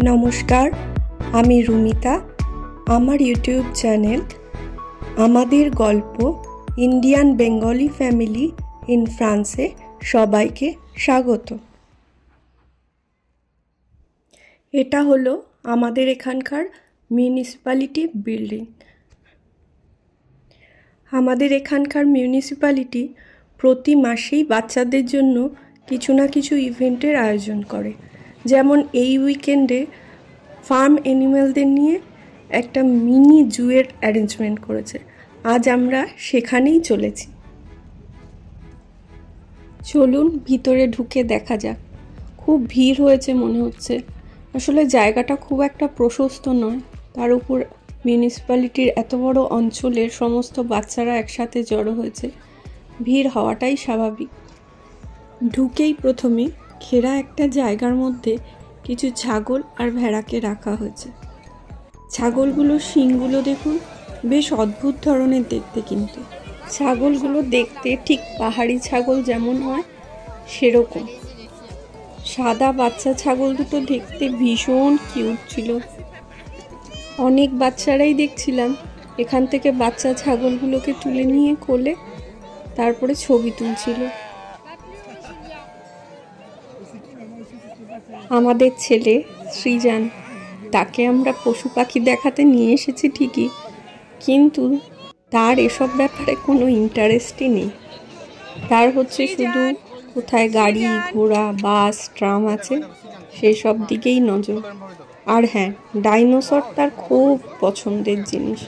নমস্কার, আমি রুমিতা। আমার ইউটিউব চ্যানেল আমাদের গল্প ইন্ডিয়ান বেঙ্গলি ফ্যামিলি ইন ফ্রান্সে সবাইকে স্বাগত। এটা হলো আমাদের এখানকার মিউনিসিপ্যালিটি বিল্ডিং। আমাদের এখানকার মিউনিসিপ্যালিটি প্রতি মাসেই বাচ্চাদের জন্য কিছু না কিছু ইভেন্টের আয়োজন করে। যেমন এই উইকেন্ডে ফার্ম অ্যানিম্যালদের নিয়ে একটা মিনি জুয়ের অ্যারেঞ্জমেন্ট করেছে। আজ আমরা সেখানেই চলেছি। চলুন ভিতরে ঢুকে দেখা যাক। খুব ভিড় হয়েছে মনে হচ্ছে। আসলে জায়গাটা খুব একটা প্রশস্ত নয়, তার উপর মিউনিসিপ্যালিটির এত বড় অঞ্চলের সমস্ত বাচ্চারা একসাথে জড়ো হয়েছে, ভিড় হওয়াটাই স্বাভাবিক। ঢুকেই প্রথমে ঘেরা একটা জায়গার মধ্যে কিছু ছাগল আর ভেড়াকে রাখা হয়েছে। ছাগলগুলোর শিংগুলো দেখুন, বেশ অদ্ভুত ধরনের দেখতে। কিন্তু ছাগলগুলো দেখতে ঠিক পাহাড়ি ছাগল যেমন হয় সেরকম। সাদা বাচ্চা ছাগল দুটো দেখতে ভীষণ কিউট ছিল। অনেক বাচ্চারাই দেখছিলাম এখান থেকে বাচ্চা ছাগলগুলোকে তুলে নিয়ে কোলে তারপরে ছবি তুলছিল। আমাদের ছেলে সৃজান, তাকে আমরা পশু পাখি দেখাতে নিয়ে এসেছি ঠিকই, কিন্তু তার এসব ব্যাপারে কোনো ইন্টারেস্টই নেই। তার হচ্ছে শুধু কোথায় গাড়ি ঘোড়া বাস ট্রাম আছে সেই সব দিকেই নজর। আর হ্যাঁ, ডাইনোসর তার খুব পছন্দের জিনিস।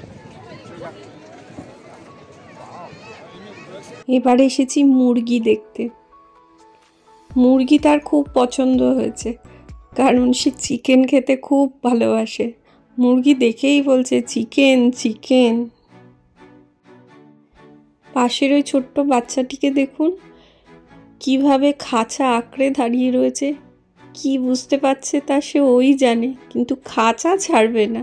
এবার এসেছি মুরগি দেখতে। মুরগি তার খুব পছন্দ হয়েছে, কারণ সে চিকেন খেতে খুব ভালোবাসে। মুরগি দেখেই বলছে চিকেন চিকেন। পাশের ওই ছোট্ট বাচ্চাটিকে দেখুন, কিভাবে খাঁচা আঁকড়ে দাঁড়িয়ে রয়েছে। কি বুঝতে পারছে তা সে ওই জানে, কিন্তু খাঁচা ছাড়বে না।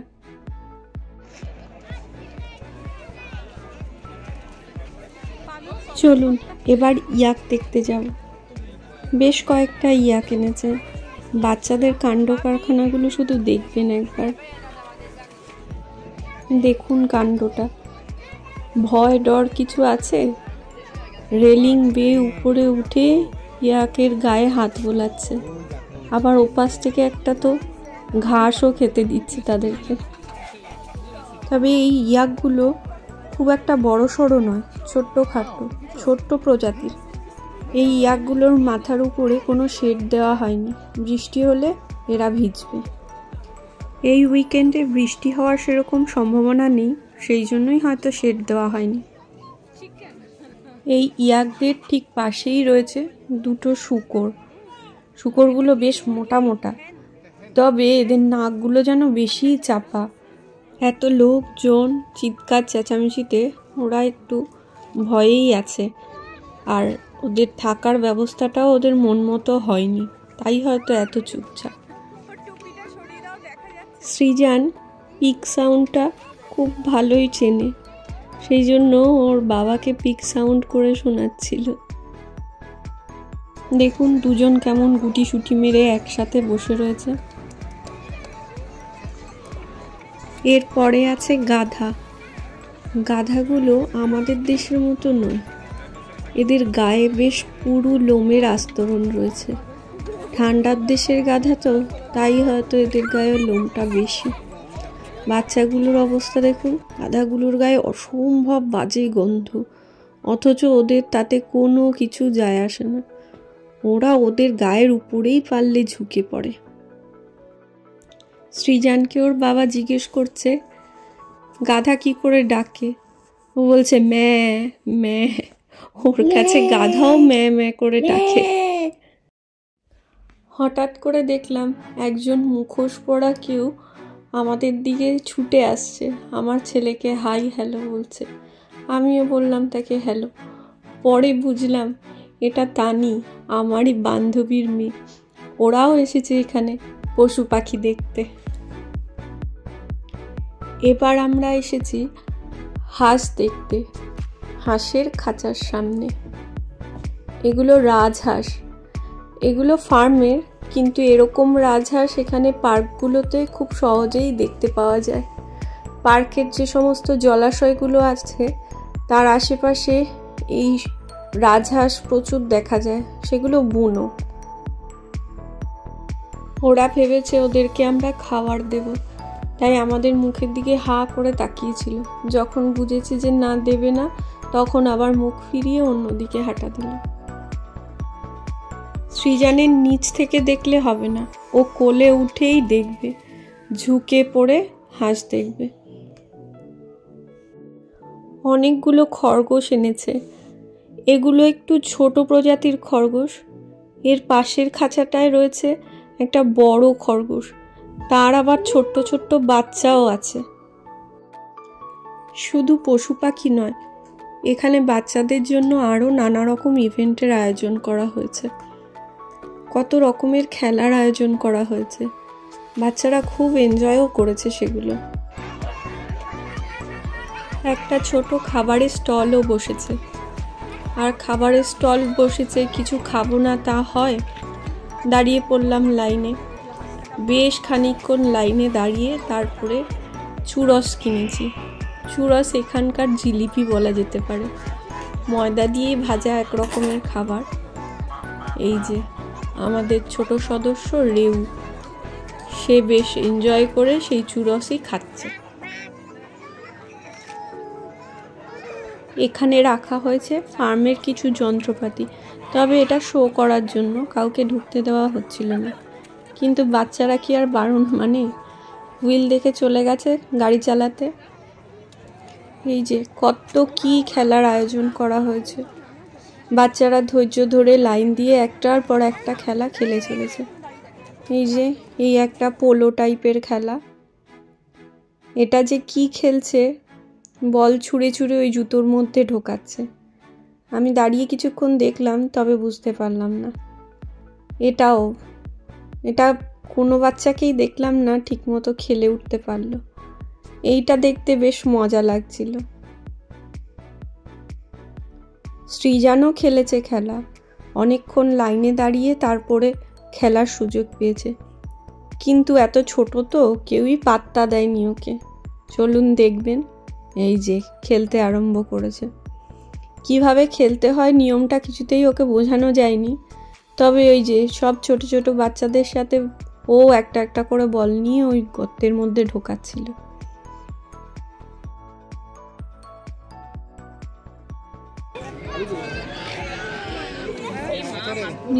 চলুন এবার ইয়াক দেখতে যাব। বেশ কয়েকটা ইয়াক এনেছে। বাচ্চাদের কাণ্ড কারখানাগুলো শুধু দেখবেন একবার। দেখুন কাণ্ডটা, ভয় ডর কিছু আছে? রেলিং বেয়ে উপরে উঠে ইয়াকের গায়ে হাত বোলাচ্ছে, আবার ওপাশ থেকে একটা তো ঘাসও খেতে দিচ্ছে তাদেরকে। তবে এই ইয়াকগুলো খুব একটা বড় সড়ো নয়, ছোট্ট প্রজাতির। এই ইয়াকগুলোর মাথার উপরে কোনো শেড দেওয়া হয়নি, বৃষ্টি হলে এরা ভিজবে। এই উইকেন্ডে বৃষ্টি হওয়ার সেরকম সম্ভাবনা নেই, সেই জন্যই হয়তো শেড দেওয়া হয়নি। এই ইয়াকদের ঠিক পাশেই রয়েছে দুটো শূকর। শূকরগুলো বেশ মোটা মোটা, তবে এদের নাকগুলো যেন বেশি চাপা। এত লোকজন চিৎকার চেঁচামেচিতে ওরা একটু ভয়েই আছে, আর ওদের থাকার ব্যবস্থাটাও ওদের মন মতো হয়নি, তাই হয়তো এত চুপচাপ। সৃজান পিক সাউন্ডটা খুব ভালোই চেনে, সেই জন্য ওর বাবাকে পিক সাউন্ড করে শোনাচ্ছিল। দেখুন দুজন কেমন গুটি সুটি মেরে একসাথে বসে রয়েছে। এরপরে আছে গাধা। গাধাগুলো আমাদের দেশের মতো নয়, এদের গায়ে বেশ পুরু লোমের আস্তরণ রয়েছে। ঠান্ডার দেশের গাধা তো, তাই হয়তো এদের গায়ে লোমটা বেশি। বাচ্চাগুলোর অবস্থা দেখুন, গাধাগুলোর গায়ে অসম্ভব বাজে গন্ধ, অথচ ওদের তাতে কোনো কিছু যায় আসে না। ওরা ওদের গায়ের উপরেই পারলে ঝুঁকে পড়ে। সৃজানকে ওর বাবা জিজ্ঞেস করছে গাধা কি করে ডাকে। ও বলছে ম্যা ম্যা। ওর কাছে গাধাও ম্যা ম্যা করে ডাকে। হঠাৎ করে দেখলাম একজন মুখোশ পরা কেউ আমাদের দিকে ছুটে আসছে, আমার ছেলেকে হাই হ্যালো বলছে। আমিও বললাম তাকে হ্যালো। পরে বুঝলাম এটা তানি, আমারই বান্ধবীর মেয়ে। ওরাও এসেছে এখানে পশু পাখি দেখতে। এবার আমরা এসেছি হাঁস দেখতে, হাঁসের খাঁচার সামনে। এগুলো রাজহাঁস। এগুলো ফার্মের কিন্তু এরকম রাজহাঁস এখানে পার্কগুলোতে খুব সহজেই দেখতে পাওয়া যায়। পার্কের যে সমস্ত জলাশয়গুলো আছে তার আশেপাশে এই রাজহাঁস প্রচুর দেখা যায়, সেগুলো বুনো। ওরা ভেবেছে ওদেরকে আমরা খাবার দেব, তাই আমাদের মুখের দিকে হা করে তাকিয়েছিল। যখন বুঝেছে যে না দেবে না, তখন আবার মুখ ফিরিয়ে অন্যদিকে হাঁটা দিল। সৃজানের নিচ থেকে দেখলে হবে না, ও কোলে উঠেই দেখবে, ঝুঁকে পড়ে হাঁস দেখবে। অনেকগুলো খরগোশ এনেছে। এগুলো একটু ছোট প্রজাতির খরগোশ। এর পাশের খাঁচাটায় রয়েছে একটা বড় খরগোশ, তার আবার ছোট্ট ছোট্ট বাচ্চাও আছে। শুধু পশু পাখি নয়, এখানে বাচ্চাদের জন্য আরও নানা রকম ইভেন্টের আয়োজন করা হয়েছে। কত রকমের খেলার আয়োজন করা হয়েছে, বাচ্চারা খুব এনজয়ও করেছে সেগুলো। একটা ছোট খাবারের স্টলও বসেছে। আর খাবারের স্টল বসেছে, কিছু খাবো না তা হয়। দাঁড়িয়ে পড়লাম লাইনে। বেশ খানিকক্ষণ লাইনে দাঁড়িয়ে তারপরে চুরস কিনেছি। চুরস এখানকার জিলিপি বলা যেতে পারে, ময়দা দিয়ে ভাজা এক রকমের খাবার। এই যে আমাদের ছোট সদস্য রেউ, সে বেশ এনজয় করে সেই চুরসই খাচ্ছে। এখানে রাখা হয়েছে ফার্মের কিছু যন্ত্রপাতি, তবে এটা শো করার জন্য, কাউকে ঢুকতে দেওয়া হচ্ছিল না। কিন্তু বাচ্চারা কি আর বারণ মানে, হুইল দেখে চলে গেছে গাড়ি চালাতে। এই যে কত কি খেলার আয়োজন করা হয়েছে, বাচ্চারা ধৈর্য ধরে লাইন দিয়ে একটার পর একটা খেলা খেলে চলেছে। এই যে এই একটা পোলো টাইপের খেলা, এটা যে কি খেলছে, বল ছুঁড়ে ছুঁড়ে ওই জুতোর মধ্যে ঢোকাচ্ছে। আমি দাঁড়িয়ে কিছুক্ষণ দেখলাম, তবে বুঝতে পারলাম না। এটা কোনো বাচ্চাকেই দেখলাম না ঠিকমতো খেলে উঠতে পারলো। এইটা দেখতে বেশ মজা লাগছিল। সৃজানও খেলেছে খেলা, অনেকক্ষণ লাইনে দাঁড়িয়ে তারপরে খেলার সুযোগ পেয়েছে। কিন্তু এত ছোট তো কেউই পাত্তা দেয়নি ওকে। চলুন দেখবেন। এই যে খেলতে আরম্ভ করেছে। কিভাবে খেলতে হয় নিয়মটা কিছুতেই ওকে বোঝানো যায়নি, তবে ওই যে সব ছোট ছোট বাচ্চাদের সাথে ও একটা একটা করে বল নিয়ে ওই গর্তের মধ্যে ঢোকাচ্ছিল।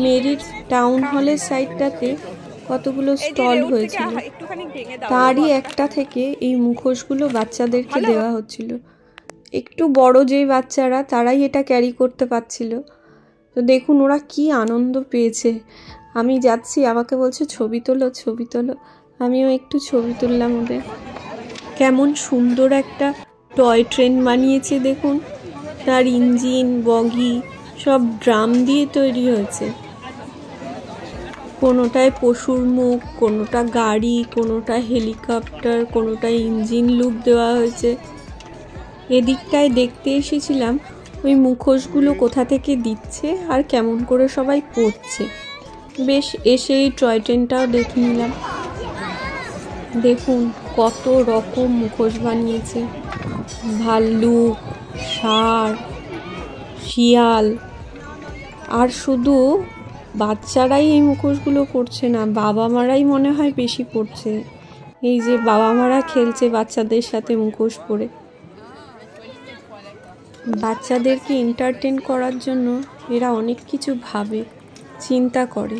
মেরিট টাউন হলের সাইডটাতে কতগুলো স্টল হয়েছিল, তারই একটা থেকে এই মুখোশগুলো বাচ্চাদেরকে দেওয়া হচ্ছিল। একটু বড় যে বাচ্চারা, তারাই এটা ক্যারি করতে পারছিল। তো দেখুন ওরা কি আনন্দ পেয়েছে। আমি যাচ্ছি, আমাকে বলছে ছবি তোলো ছবি তোলো, আমিও একটু ছবি তুললাম ওদের। কেমন সুন্দর একটা টয় ট্রেন বানিয়েছে দেখুন, তার ইঞ্জিন বগি সব ড্রাম দিয়ে তৈরি হয়েছে। কোনোটায় পশুর মুখ, কোনোটা গাড়ি, কোনোটা হেলিকপ্টার, কোনোটা ইঞ্জিন লুক দেওয়া হয়েছে। এদিকটায় দেখতে এসেছিলাম ওই মুখোশগুলো কোথা থেকে দিচ্ছে আর কেমন করে সবাই পড়ছে। বেশ এসে এই টয় ট্রেনটাও দেখে নিলাম। দেখুন কত রকম মুখোশ বানিয়েছে, ভাল্লুক, ষাঁড়, শিয়াল। আর শুধু বাচ্চারাই এই মুখোশগুলো পড়ছে না, বাবা মারাই মনে হয় বেশি পড়ছে। এই যে বাবা মারা খেলছে বাচ্চাদের সাথে মুখোশ পরে। বাচ্চাদেরকে এন্টারটেন করার জন্য এরা অনেক কিছু ভাবে, চিন্তা করে।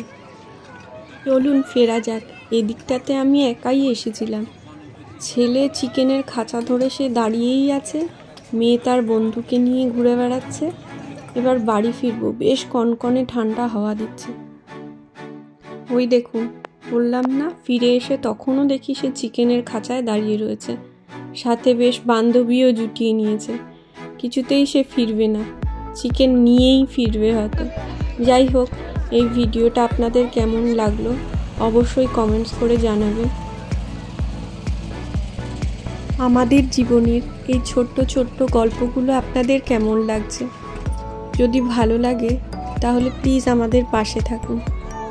চলুন ফেরা যাক। এদিকটাতে আমি একাই এসেছিলাম। ছেলে চিকেনের খাঁচা ধরে সে দাঁড়িয়েই আছে, মেয়ে তার বন্ধুকে নিয়ে ঘুরে বেড়াচ্ছে। এবার বাড়ি ফিরবো, বেশ কনকনে ঠান্ডা হাওয়া দিচ্ছে। ওই দেখুন, বললাম না, ফিরে এসে তখনও দেখি সে চিকেনের খাঁচায় দাঁড়িয়ে রয়েছে, সাথে বেশ বান্ধবীও জুটিয়ে নিয়েছে। কিছুতেই সে ফিরবে না, চিকেন নিয়েই ফিরবে হয়তো। যাই হোক, এই ভিডিওটা আপনাদের কেমন লাগলো অবশ্যই কমেন্টস করে জানাবেন। আমাদের জীবনের এই ছোট্ট ছোট্ট গল্পগুলো আপনাদের কেমন লাগছে? যদি ভালো লাগে তাহলে প্লিজ আমাদের পাশে থাকুন।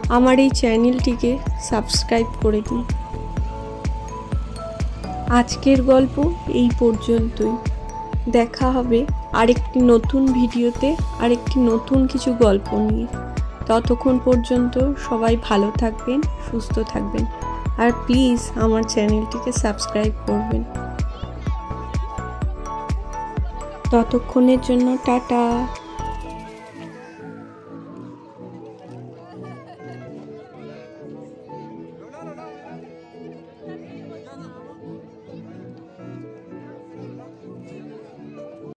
আমার এই চ্যানেলটিকে সাবস্ক্রাইব করে দিন। আজকের গল্প এই পর্যন্তই। দেখা হবে আরেকটি নতুন ভিডিওতে আরেকটি নতুন কিছু গল্প নিয়ে। ততক্ষণ পর্যন্ত সবাই ভালো থাকবেন, সুস্থ থাকবেন, আর প্লিজ আমার চ্যানেলটিকে সাবস্ক্রাইব করবেন। ততক্ষণের জন্য টাটা।